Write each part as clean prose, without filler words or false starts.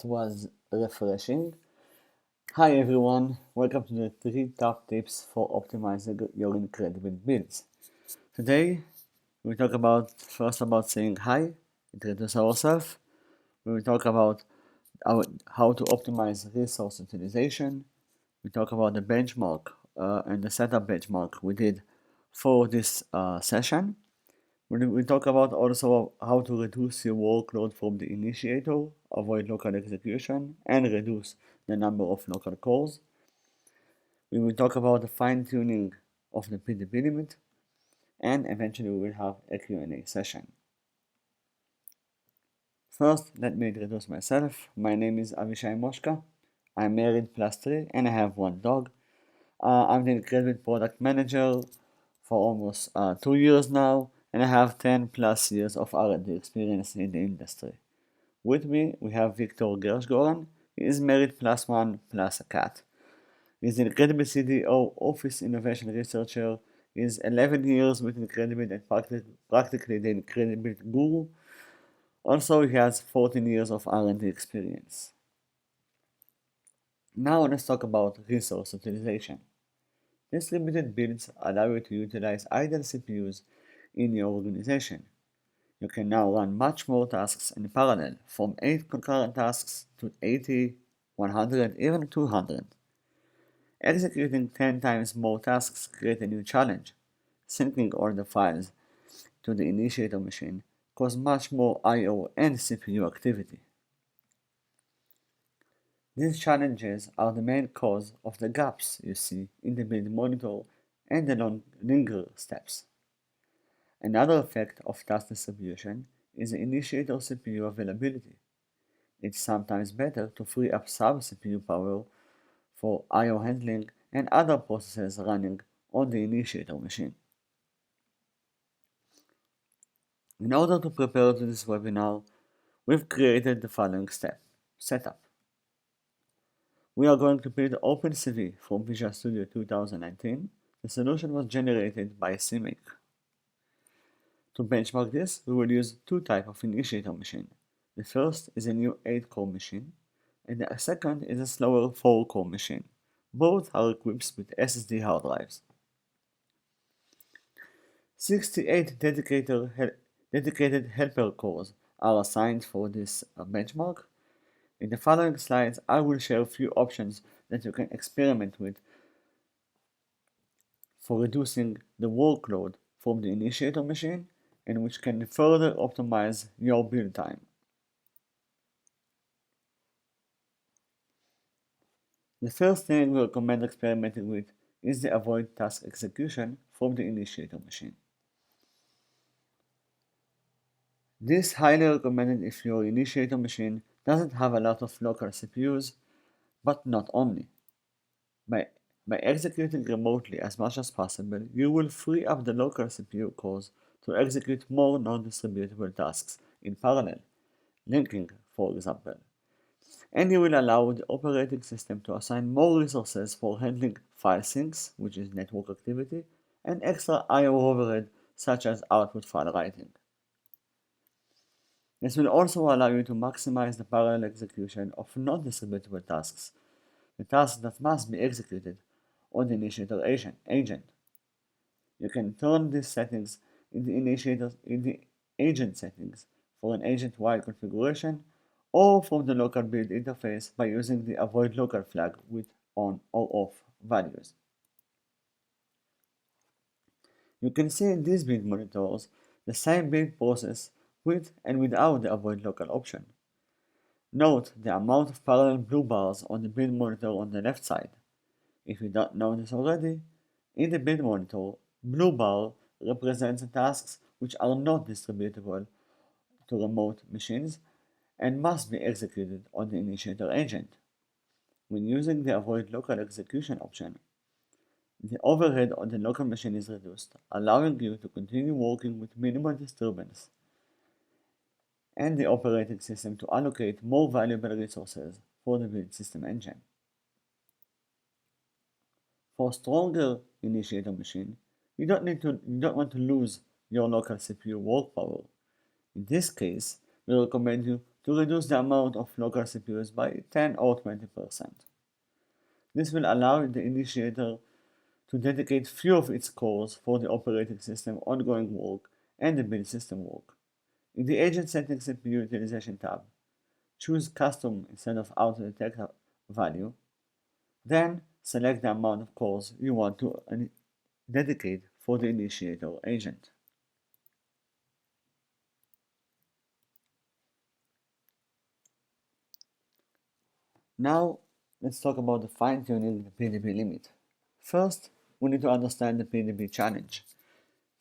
That was refreshing. Hi everyone, welcome to the 3 top tips for optimizing your incredible builds. Today we talk about about saying hi, introduce ourselves. We will talk about how to optimize resource utilization. We talk about the benchmark and the setup benchmark we did for this session. We talk about also how to reduce your workload from the initiator, avoid local execution, and reduce the number of local calls. We will talk about the fine-tuning of the PDB limit, and eventually we will have a Q&A session. First, let me introduce myself. My name is Avishai Moshka. I'm married +3 and I have one dog. I'm the IncrediBuild product manager for almost 2 years now, and I have 10 plus years of R&D experience in the industry. With me, we have Victor Gershgoran. He is married +1 plus a cat. He's an IncrediBuild CDO, Office Innovation Researcher. He's 11 years with IncrediBuild and practically the IncrediBuild guru. Also, he has 14 years of R&D experience. Now let's talk about resource utilization. Distributed builds allow you to utilize idle CPUs in your organization. You can now run much more tasks in parallel, from 8 concurrent tasks to 80, 100, even 200. Executing 10 times more tasks creates a new challenge. Syncing all the files to the initiator machine causes much more I/O and CPU activity. These challenges are the main cause of the gaps you see in the build monitor and the linger steps. Another effect of task distribution is the initiator CPU availability. It's sometimes better to free up sub-CPU power for I/O handling and other processes running on the initiator machine. In order to prepare to this webinar, we've created the following setup. We are going to build OpenCV from Visual Studio 2019. The solution was generated by CMake. To benchmark this, we will use two types of initiator machine. The first is a new 8-core machine, and the second is a slower 4-core machine. Both are equipped with SSD hard drives. 68 dedicated helper cores are assigned for this benchmark. In the following slides, I will share a few options that you can experiment with for reducing the workload from the initiator machine and which can further optimize your build time. The first thing we recommend experimenting with is the avoid task execution from the initiator machine. This is highly recommended if your initiator machine doesn't have a lot of local CPUs, but not only. By executing remotely as much as possible, you will free up the local CPU cores to execute more non-distributable tasks in parallel, linking, for example. And you will allow the operating system to assign more resources for handling file syncs, which is network activity, and extra I/O overhead, such as output file writing. This will also allow you to maximize the parallel execution of non-distributable tasks, the tasks that must be executed on the initiator agent. You can turn these settings in the agent settings for an agent-wide configuration or from the local build interface by using the avoid local flag with on or off values. You can see in these build monitors the same build process with and without the avoid local option. Note the amount of parallel blue bars on the build monitor on the left side. If you don't know this already, in the build monitor, blue bar represents tasks which are not distributable to remote machines and must be executed on the initiator agent. When using the avoid local execution option, the overhead on the local machine is reduced, allowing you to continue working with minimal disturbance and the operating system to allocate more valuable resources for the build system engine. For stronger initiator machine, you don't want to lose your local CPU work power. In this case, we recommend you to reduce the amount of local CPUs by 10 or 20%. This will allow the initiator to dedicate few of its cores for the operating system ongoing work and the build system work. In the Agent Settings CPU Utilization tab, choose Custom instead of Auto-Detect value, then select the amount of cores you want to dedicate for the initiator agent. Now, let's talk about the fine-tuning the PDB limit. First, we need to understand the PDB challenge.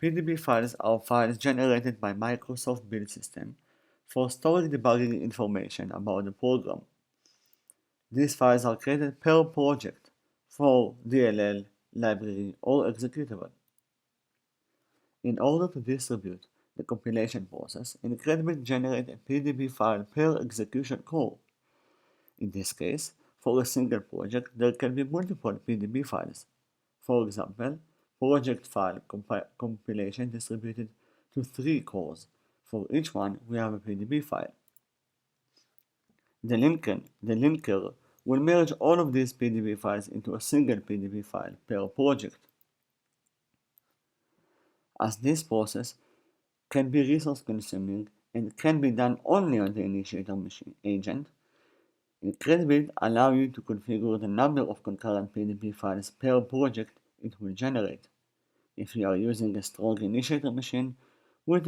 PDB files are files generated by Microsoft Build System for storing debugging information about the program. These files are created per project for DLL, library, or executable. In order to distribute the compilation process, IncrediBuild generates a PDB file per execution core. In this case, for a single project, there can be multiple PDB files. For example, project file compilation distributed to 3 cores. For each one, we have a PDB file. The linker will merge all of these PDB files into a single PDB file per project. As this process can be resource consuming and can be done only on the initiator machine agent, IncrediBuild allows you to configure the number of concurrent PDB files per project it will generate. If you are using a strong initiator machine with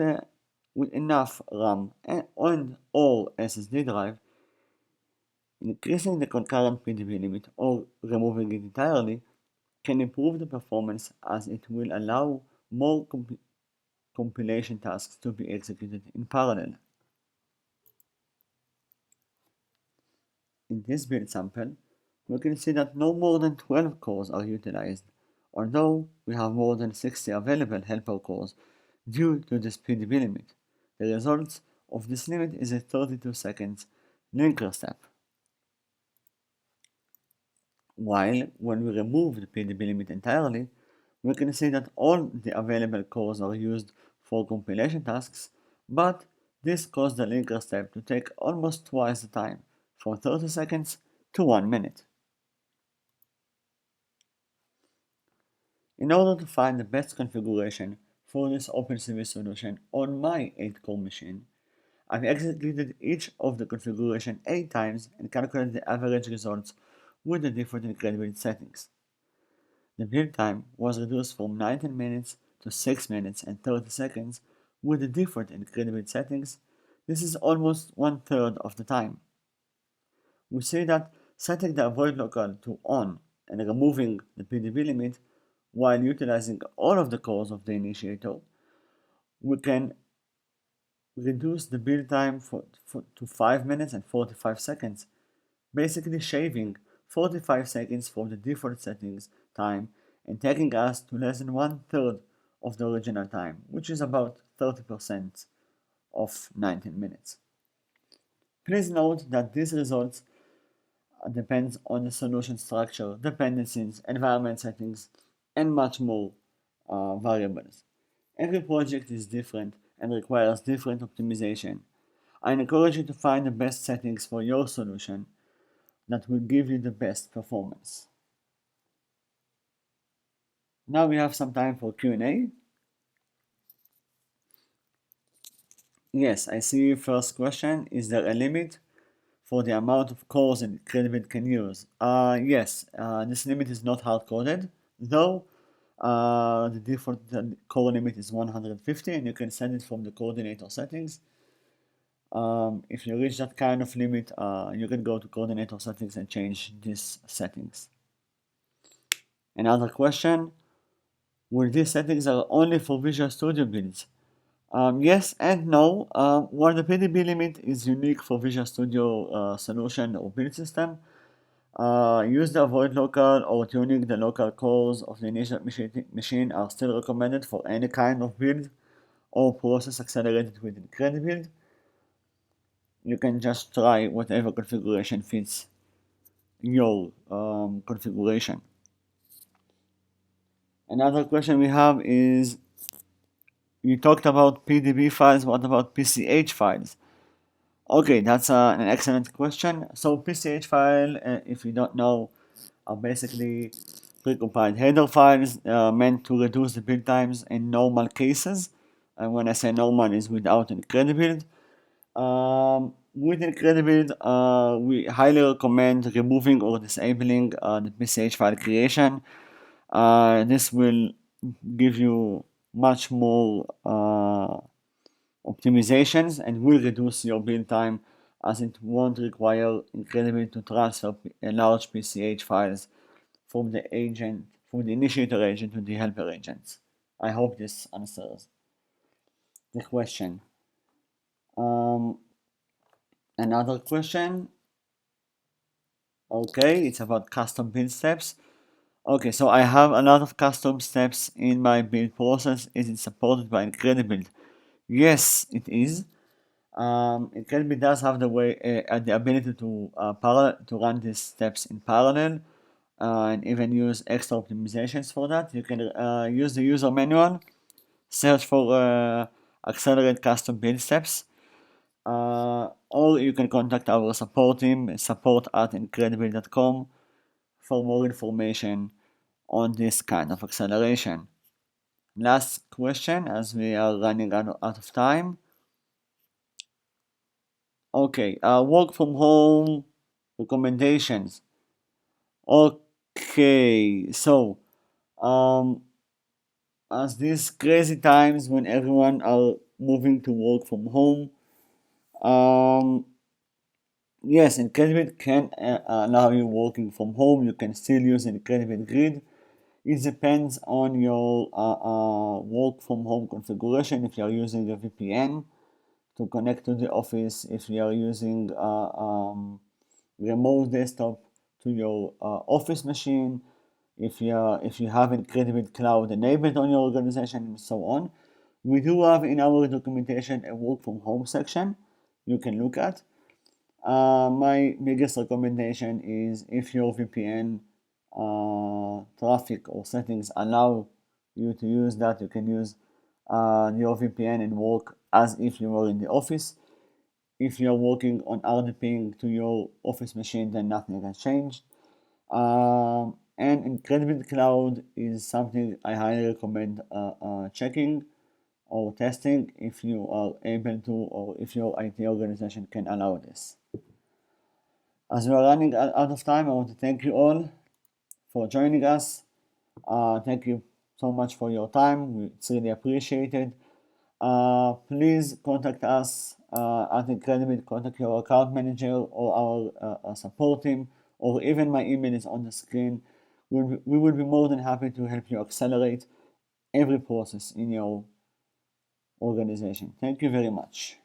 enough RAM and or SSD drive, increasing the concurrent PDB limit or removing it entirely can improve the performance, as it will allow more compilation tasks to be executed in parallel. In this build sample, we can see that no more than 12 cores are utilized, although we have more than 60 available helper cores due to this PDB limit. The result of this limit is a 32 seconds linker step. While when we remove the PDB limit entirely, we can see that all the available cores are used for compilation tasks, but this caused the linker step to take almost twice the time, from 30 seconds to 1 minute. In order to find the best configuration for this OpenCV solution on my 8-core machine, I've executed each of the configuration 8 times and calculated the average results with the different IncrediBuild settings. The build time was reduced from 19 minutes to 6 minutes and 30 seconds with the different IncrediBuild settings. This is almost 1/3 of the time. We see that setting the avoid local to on and removing the PDB limit while utilizing all of the cores of the initiator, we can reduce the build time to 5 minutes and 45 seconds, basically shaving 45 seconds from the default settings time and taking us to less than 1/3 of the original time, which is about 30% of 19 minutes. Please note that these results depends on the solution structure, dependencies, environment settings, and much more variables. Every project is different and requires different optimization. I encourage you to find the best settings for your solution that will give you the best performance. Now we have some time for Q&A. Yes, I see first question. Is there a limit for the amount of cores IncrediBuild can use? Yes, this limit is not hard-coded, though the default core limit is 150 and you can set it from the coordinator settings. If you reach that kind of limit, you can go to coordinator settings and change these settings. Another question, will these settings are only for Visual Studio builds? Yes and no. While the PDB limit is unique for Visual Studio solution or build system, use the avoid local or tuning the local cores of the initial machine are still recommended for any kind of build or process accelerated with IncrediBuild. You can just try whatever configuration fits your configuration. Another question we have is, you talked about PDB files, what about PCH files? Okay, that's an excellent question. So PCH file, if you don't know, are basically precompiled header files meant to reduce the build times in normal cases. And when I say normal, is without IncrediBuild. With IncrediBuild, we highly recommend removing or disabling the PCH file creation. This will give you much more optimizations and will reduce your build time, as it won't require IncrediBuild to transfer large PCH files from the initiator agent to the helper agent. I hope this answers the question. Another question. Okay, it's about custom build steps. Okay, so I have a lot of custom steps in my build process. Is it supported by IncrediBuild? Yes, it is. IncrediBuild does have the ability to run these steps in parallel, and even use extra optimizations for that. You can use the user manual, search for accelerate custom build steps, or you can contact our support team, support@incredibuild.com, for more information on this kind of acceleration. Last question, as we are running out of time. Okay, work from home recommendations. Okay, so as these crazy times when everyone are moving to work from home, yes, IncrediBuild can allow you working from home. You can still use IncrediBuild Grid. It depends on your work from home configuration. If you are using a VPN to connect to the office, if you are using remote desktop to your office machine, if you have IncrediBuild Cloud enabled on your organization, and so on. We do have in our documentation a work from home section you can look at. My biggest recommendation is, if your VPN traffic or settings allow you to use that, you can use your VPN and work as if you were in the office. If you're working on RDPing to your office machine, then nothing has changed. And IncrediBuild Cloud is something I highly recommend checking or testing if you are able to, or if your IT organization can allow this. As we are running out of time, I want to thank you all for joining us. Thank you so much for your time. It's really appreciated. Please contact us at IncrediBuild. Contact your account manager or our support team, or even my email is on the screen. We will be more than happy to help you accelerate every process in your organization. Thank you very much.